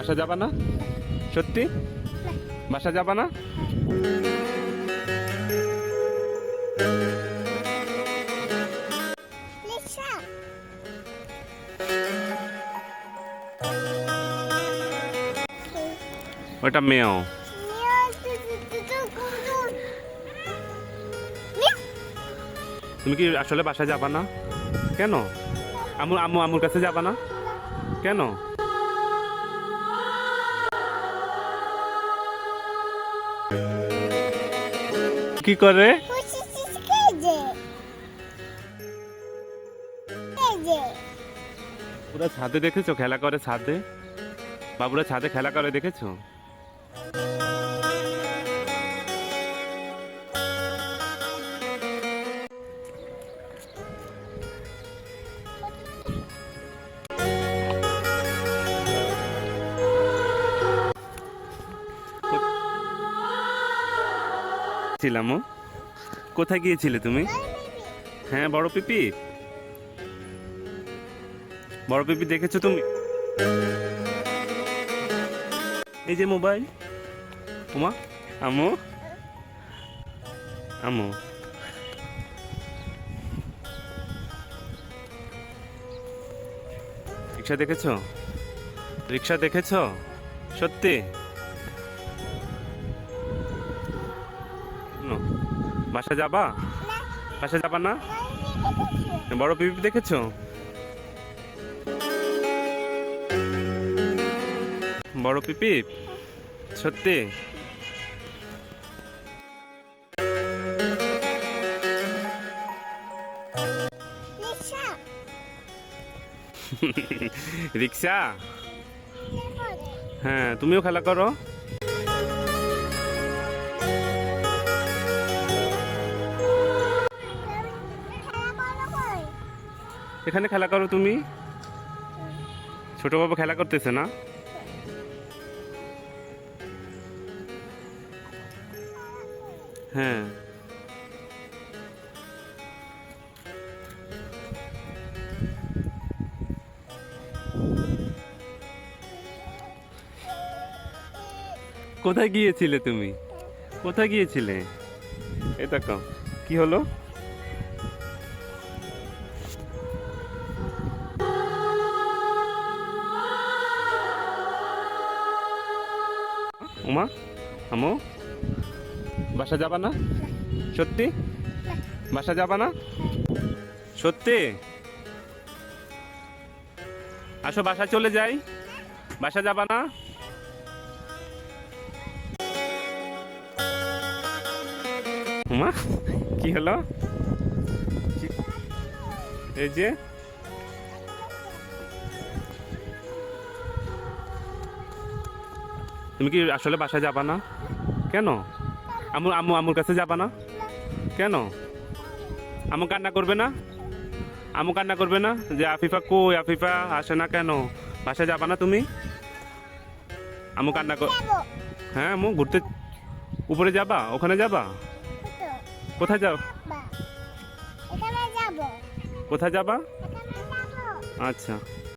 বাসা যাবা না? সত্যি বাসা যাবা না? ওটা মেয়েও। তুমি কি আসলে বাসা যাবা না? কেন? আমুর কাছে যাবা না কেন? কি করে? পুরা ছাদে দেখেছো খেলা করে? ছাদে বাবুরা ছাদে খেলা করে দেখেছো? ছিলাম। কোথায় গিয়েছিলে তুমি? হ্যাঁ, বড় পিপি। বড় পিপি দেখেছো তুমি? এই যে মোবাইল। ওমা, আমু আমু রিক্সা দেখেছো? রিক্সা দেখেছো? সত্যি? বাসা যাবা? বাসা যাবা না? বড় পিপি দেখেছো? বড় পিপি সত্যি? রিক্সা? হ্যাঁ, তুমিও খেলা করো। এখানে খেলা করো তুমি? ছোট বাবু খেলা করতেছে না? হ্যাঁ। কোথায় গিয়েছিলে তুমি? কোথায় গিয়েছিলে? এই দেখো কি হলো? উমা, আমু বাসা যাবা না? সত্যি বাসা যাবা না? সত্যি? আসো বাসা চলে যাই। বাসা যাবা না? উমা, কি হলো? এই যে তুমি কি আসলে বাসা যাবা না? কেন? আমুর কাছে যাবা না কেন? আমু কান্না করবে না? আমু কান্না করবে না যে আফিফা কই, আফিফা আসে না কেন? বাসা যাবা না তুমি? আমু কান্না কর। হ্যাঁ, আমু ঘুরতে উপরে যাবা? ওখানে যাবা? কোথায় যাও? কোথায় যাবা? আচ্ছা।